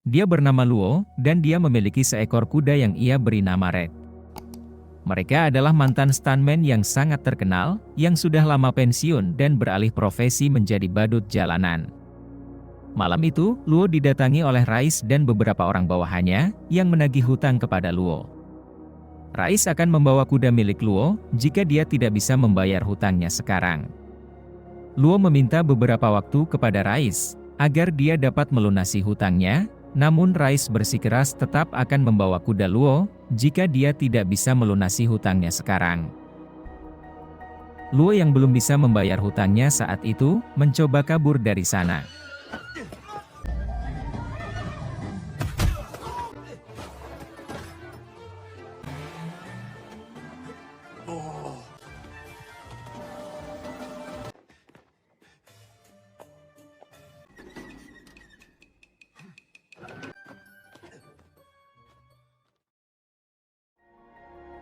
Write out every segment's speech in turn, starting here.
Dia bernama Luo, dan dia memiliki seekor kuda yang ia beri nama Red. Mereka adalah mantan stuntman yang sangat terkenal, yang sudah lama pensiun dan beralih profesi menjadi badut jalanan. Malam itu, Luo didatangi oleh Rais dan beberapa orang bawahannya, yang menagih hutang kepada Luo. Rais akan membawa kuda milik Luo, jika dia tidak bisa membayar hutangnya sekarang. Luo meminta beberapa waktu kepada Rais, agar dia dapat melunasi hutangnya, namun Rais bersikeras tetap akan membawa kuda Luo, jika dia tidak bisa melunasi hutangnya sekarang. Luo yang belum bisa membayar hutangnya saat itu, mencoba kabur dari sana.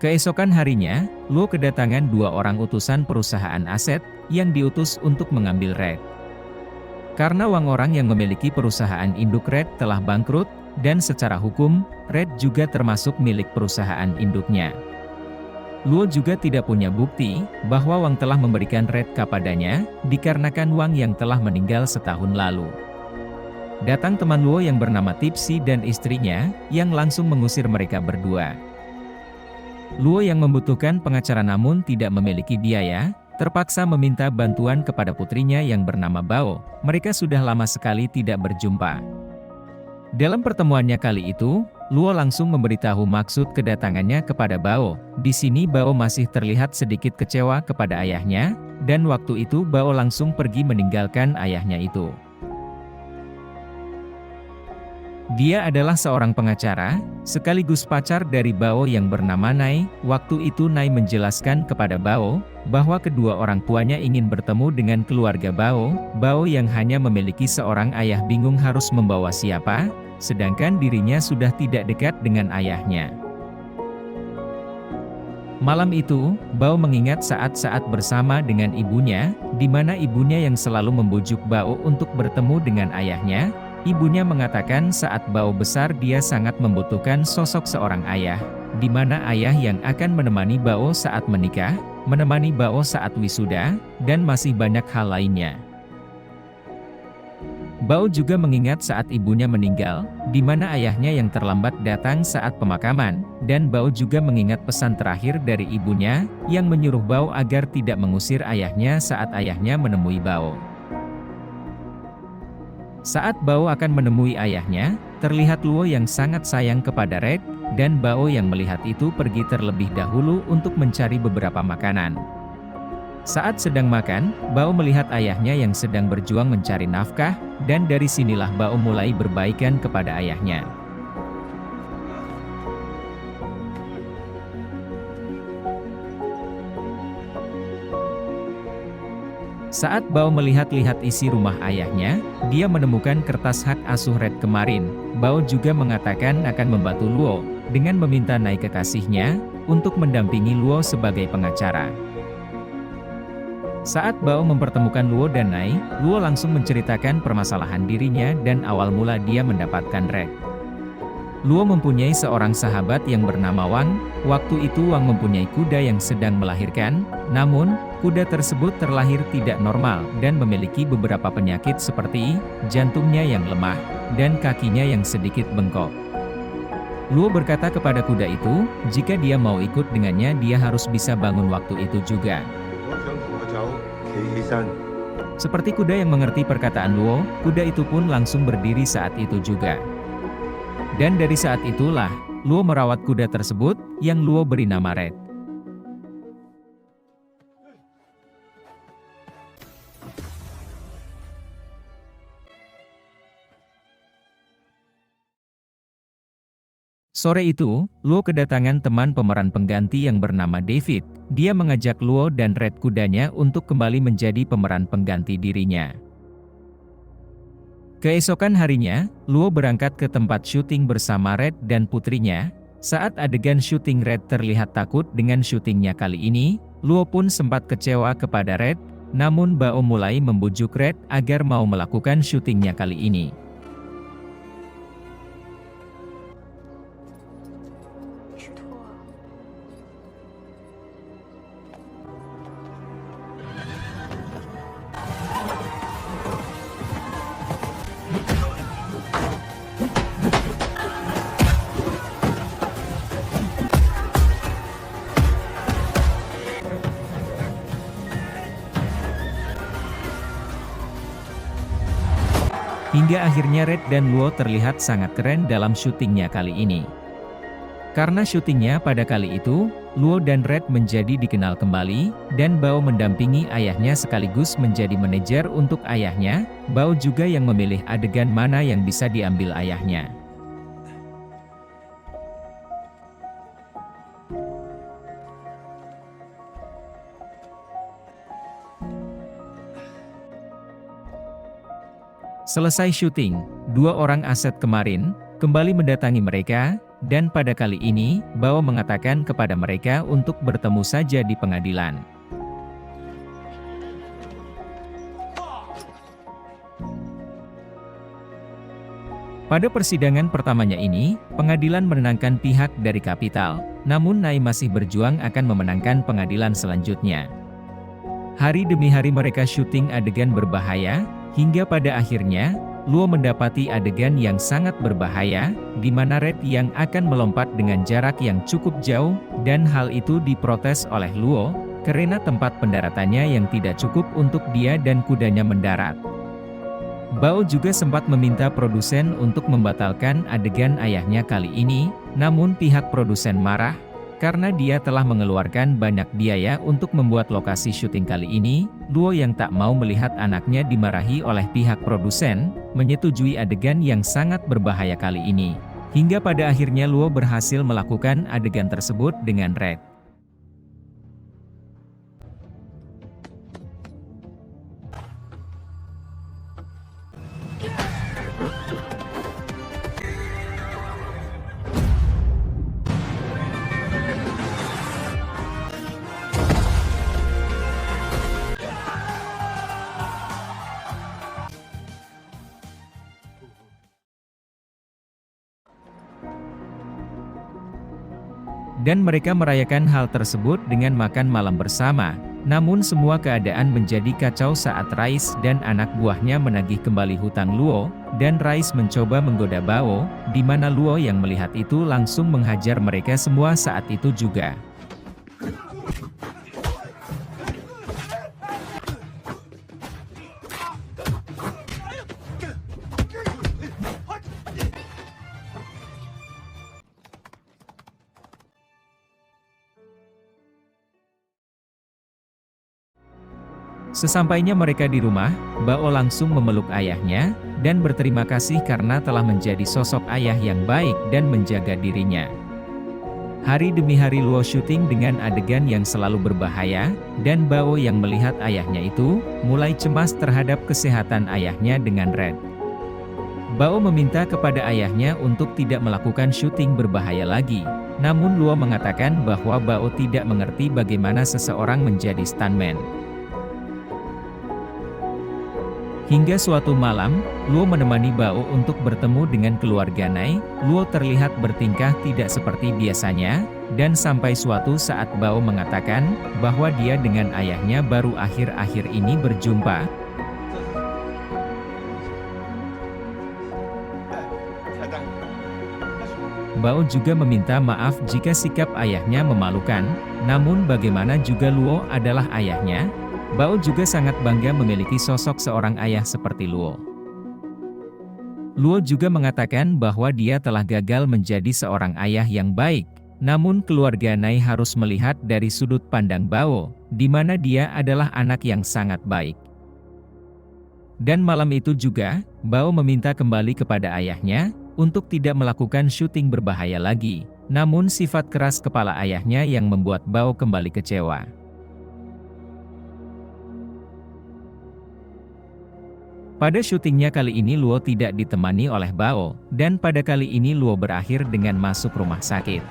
Keesokan harinya, Luo kedatangan dua orang utusan perusahaan aset, yang diutus untuk mengambil Red. Karena orang yang memiliki perusahaan induk Red telah bangkrut, dan secara hukum, Red juga termasuk milik perusahaan induknya. Luo juga tidak punya bukti, bahwa Wang telah memberikan Red kepadanya, dikarenakan Wang yang telah meninggal setahun lalu. Datang teman Luo yang bernama Tipsy dan istrinya, yang langsung mengusir mereka berdua. Luo yang membutuhkan pengacara namun tidak memiliki biaya, terpaksa meminta bantuan kepada putrinya yang bernama Bao. Mereka sudah lama sekali tidak berjumpa. Dalam pertemuannya kali itu, Luo langsung memberitahu maksud kedatangannya kepada Bao. Di sini Bao masih terlihat sedikit kecewa kepada ayahnya, dan waktu itu Bao langsung pergi meninggalkan ayahnya itu. Dia adalah seorang pengacara, sekaligus pacar dari Bao yang bernama Nai. Waktu itu Nai menjelaskan kepada Bao, bahwa kedua orang tuanya ingin bertemu dengan keluarga Bao. Bao yang hanya memiliki seorang ayah bingung harus membawa siapa, sedangkan dirinya sudah tidak dekat dengan ayahnya. Malam itu, Bao mengingat saat-saat bersama dengan ibunya, di mana ibunya yang selalu membujuk Bao untuk bertemu dengan ayahnya. Ibunya mengatakan saat Bao besar dia sangat membutuhkan sosok seorang ayah, di mana ayah yang akan menemani Bao saat menikah, menemani Bao saat wisuda, dan masih banyak hal lainnya. Bao juga mengingat saat ibunya meninggal, di mana ayahnya yang terlambat datang saat pemakaman, dan Bao juga mengingat pesan terakhir dari ibunya, yang menyuruh Bao agar tidak mengusir ayahnya saat ayahnya menemui Bao. Saat Bao akan menemui ayahnya, terlihat Luo yang sangat sayang kepada Red, dan Bao yang melihat itu pergi terlebih dahulu untuk mencari beberapa makanan. Saat sedang makan, Bao melihat ayahnya yang sedang berjuang mencari nafkah, dan dari sinilah Bao mulai berbaikan kepada ayahnya. Saat Bao melihat-lihat isi rumah ayahnya, dia menemukan kertas hak asuh Red kemarin. Bao juga mengatakan akan membantu Luo, dengan meminta Nai kekasihnya, untuk mendampingi Luo sebagai pengacara. Saat Bao mempertemukan Luo dan Nai, Luo langsung menceritakan permasalahan dirinya dan awal mula dia mendapatkan Red. Luo mempunyai seorang sahabat yang bernama Wang. Waktu itu Wang mempunyai kuda yang sedang melahirkan, namun, kuda tersebut terlahir tidak normal dan memiliki beberapa penyakit seperti jantungnya yang lemah, dan kakinya yang sedikit bengkok. Luo berkata kepada kuda itu, jika dia mau ikut dengannya dia harus bisa bangun waktu itu juga. Seperti kuda yang mengerti perkataan Luo, kuda itu pun langsung berdiri saat itu juga. Dan dari saat itulah, Luo merawat kuda tersebut, yang Luo beri nama Red. Sore itu, Luo kedatangan teman pemeran pengganti yang bernama David. Dia mengajak Luo dan Red kudanya untuk kembali menjadi pemeran pengganti dirinya. Keesokan harinya, Luo berangkat ke tempat syuting bersama Red dan putrinya. Saat adegan syuting Red terlihat takut dengan syutingnya kali ini, Luo pun sempat kecewa kepada Red, namun Bao mulai membujuk Red agar mau melakukan syutingnya kali ini. Hingga akhirnya Red dan Luo terlihat sangat keren dalam syutingnya kali ini. Karena syutingnya pada kali itu, Luo dan Red menjadi dikenal kembali, dan Bao mendampingi ayahnya sekaligus menjadi manajer untuk ayahnya. Bao juga yang memilih adegan mana yang bisa diambil ayahnya. Selesai syuting, dua orang aset kemarin kembali mendatangi mereka, dan pada kali ini, Bao mengatakan kepada mereka untuk bertemu saja di pengadilan. Pada persidangan pertamanya ini, pengadilan menenangkan pihak dari Kapital, namun Nai masih berjuang akan memenangkan pengadilan selanjutnya. Hari demi hari mereka syuting adegan berbahaya, hingga pada akhirnya, Luo mendapati adegan yang sangat berbahaya, di mana Red yang akan melompat dengan jarak yang cukup jauh, dan hal itu diprotes oleh Luo, karena tempat pendaratannya yang tidak cukup untuk dia dan kudanya mendarat. Bao juga sempat meminta produsen untuk membatalkan adegan ayahnya kali ini, namun pihak produsen marah, karena dia telah mengeluarkan banyak biaya untuk membuat lokasi syuting kali ini. Luo yang tak mau melihat anaknya dimarahi oleh pihak produsen, menyetujui adegan yang sangat berbahaya kali ini. Hingga pada akhirnya Luo berhasil melakukan adegan tersebut dengan Red. Dan mereka merayakan hal tersebut dengan makan malam bersama. Namun semua keadaan menjadi kacau saat Rais dan anak buahnya menagih kembali hutang Luo, dan Rais mencoba menggoda Bao, di mana Luo yang melihat itu langsung menghajar mereka semua saat itu juga. Sesampainya mereka di rumah, Bao langsung memeluk ayahnya, dan berterima kasih karena telah menjadi sosok ayah yang baik dan menjaga dirinya. Hari demi hari Luo syuting dengan adegan yang selalu berbahaya, dan Bao yang melihat ayahnya itu, mulai cemas terhadap kesehatan ayahnya dengan Red. Bao meminta kepada ayahnya untuk tidak melakukan syuting berbahaya lagi, namun Luo mengatakan bahwa Bao tidak mengerti bagaimana seseorang menjadi stuntman. Hingga suatu malam, Luo menemani Bao untuk bertemu dengan keluarga Nai. Luo terlihat bertingkah tidak seperti biasanya, dan sampai suatu saat Bao mengatakan bahwa dia dengan ayahnya baru akhir-akhir ini berjumpa. Bao juga meminta maaf jika sikap ayahnya memalukan, namun bagaimana juga Luo adalah ayahnya. Bao juga sangat bangga memiliki sosok seorang ayah seperti Luo. Luo juga mengatakan bahwa dia telah gagal menjadi seorang ayah yang baik, namun keluarga Nai harus melihat dari sudut pandang Bao, di mana dia adalah anak yang sangat baik. Dan malam itu juga, Bao meminta kembali kepada ayahnya, untuk tidak melakukan syuting berbahaya lagi, namun sifat keras kepala ayahnya yang membuat Bao kembali kecewa. Pada syutingnya kali ini Luo tidak ditemani oleh Bao, dan pada kali ini Luo berakhir dengan masuk rumah sakit.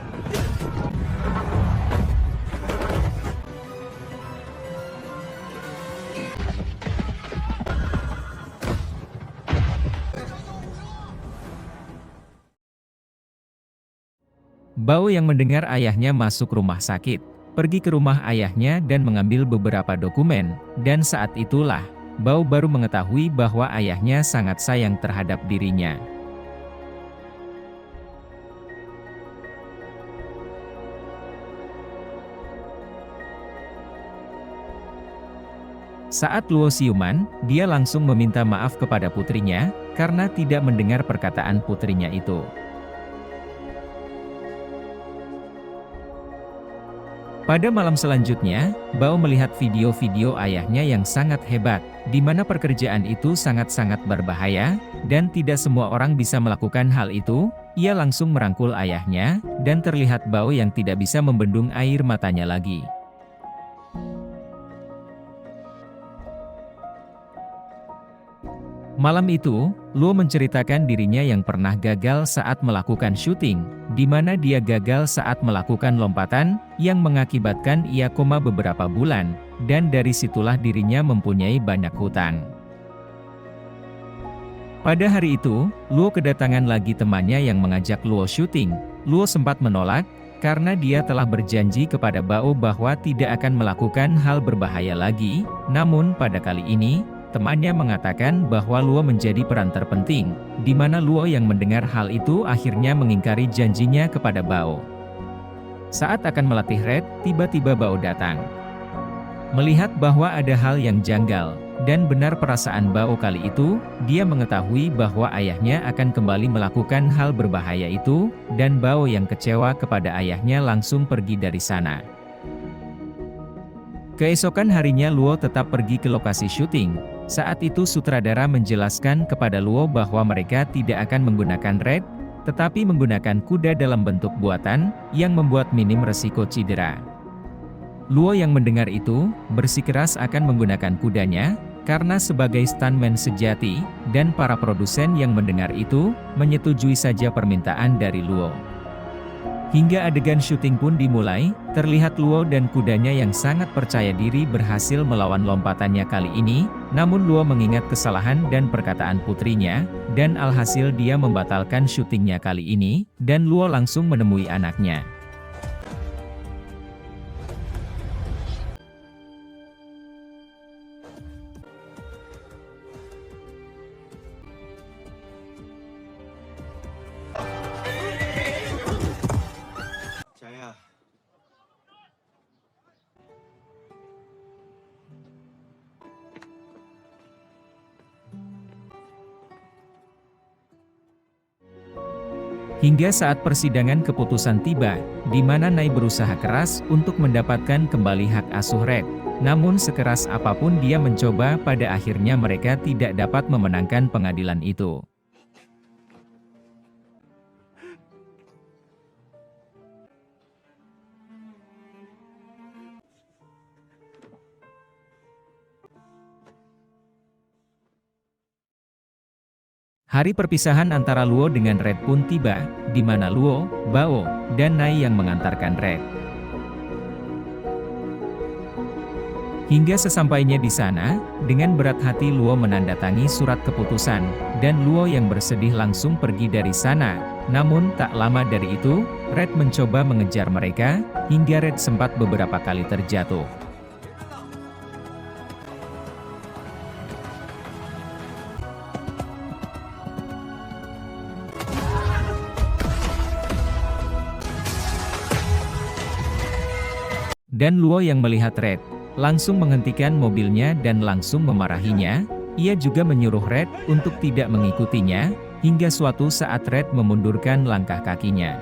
Bao yang mendengar ayahnya masuk rumah sakit, pergi ke rumah ayahnya dan mengambil beberapa dokumen, dan saat itulah Bao baru mengetahui bahwa ayahnya sangat sayang terhadap dirinya. Saat Luo siuman, dia langsung meminta maaf kepada putrinya, karena tidak mendengar perkataan putrinya itu. Pada malam selanjutnya, Bao melihat video-video ayahnya yang sangat hebat, di mana pekerjaan itu sangat-sangat berbahaya, dan tidak semua orang bisa melakukan hal itu. Ia langsung merangkul ayahnya, dan terlihat Bao yang tidak bisa membendung air matanya lagi. Malam itu, Luo menceritakan dirinya yang pernah gagal saat melakukan syuting, di mana dia gagal saat melakukan lompatan, yang mengakibatkan ia koma beberapa bulan, dan dari situlah dirinya mempunyai banyak hutang. Pada hari itu, Luo kedatangan lagi temannya yang mengajak Luo syuting. Luo sempat menolak, karena dia telah berjanji kepada Bao bahwa tidak akan melakukan hal berbahaya lagi, namun pada kali ini, temannya mengatakan bahwa Luo menjadi peran terpenting, di mana Luo yang mendengar hal itu akhirnya mengingkari janjinya kepada Bao. Saat akan melatih Red, tiba-tiba Bao datang. Melihat bahwa ada hal yang janggal, dan benar perasaan Bao kali itu, dia mengetahui bahwa ayahnya akan kembali melakukan hal berbahaya itu, dan Bao yang kecewa kepada ayahnya langsung pergi dari sana. Keesokan harinya Luo tetap pergi ke lokasi syuting. Saat itu sutradara menjelaskan kepada Luo bahwa mereka tidak akan menggunakan Red, tetapi menggunakan kuda dalam bentuk buatan, yang membuat minim resiko cedera. Luo yang mendengar itu, bersikeras akan menggunakan kudanya, karena sebagai stuntman sejati, dan para produsen yang mendengar itu, menyetujui saja permintaan dari Luo. Hingga adegan syuting pun dimulai, terlihat Luo dan kudanya yang sangat percaya diri berhasil melawan lompatannya kali ini, namun Luo mengingat kesalahan dan perkataan putrinya, dan alhasil dia membatalkan syutingnya kali ini, dan Luo langsung menemui anaknya. Hingga saat persidangan keputusan tiba, di mana Nai berusaha keras untuk mendapatkan kembali hak asuh Red. Namun sekeras apapun dia mencoba, pada akhirnya mereka tidak dapat memenangkan pengadilan itu. Hari perpisahan antara Luo dengan Red pun tiba, di mana Luo, Bao, dan Nai yang mengantarkan Red. Hingga sesampainya di sana, dengan berat hati Luo menandatangi surat keputusan, dan Luo yang bersedih langsung pergi dari sana. Namun tak lama dari itu, Red mencoba mengejar mereka, hingga Red sempat beberapa kali terjatuh. Dan Luo yang melihat Red, langsung menghentikan mobilnya dan langsung memarahinya. Ia juga menyuruh Red untuk tidak mengikutinya, hingga suatu saat Red memundurkan langkah kakinya.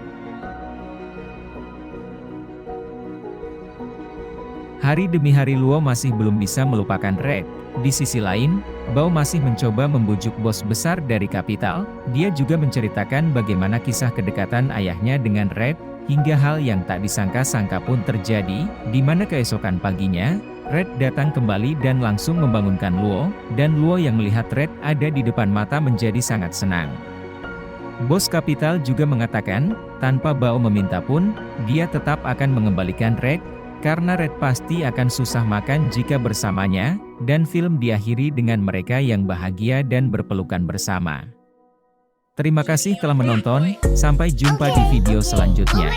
Hari demi hari Luo masih belum bisa melupakan Red. Di sisi lain, Bao masih mencoba membujuk bos besar dari kapital. Dia juga menceritakan bagaimana kisah kedekatan ayahnya dengan Red, hingga hal yang tak disangka-sangka pun terjadi, di mana keesokan paginya, Red datang kembali dan langsung membangunkan Luo, dan Luo yang melihat Red ada di depan mata menjadi sangat senang. Bos kapital juga mengatakan, tanpa Bao meminta pun, dia tetap akan mengembalikan Red, karena Red pasti akan susah makan jika bersamanya, dan film diakhiri dengan mereka yang bahagia dan berpelukan bersama. Terima kasih telah menonton, sampai jumpa di video selanjutnya.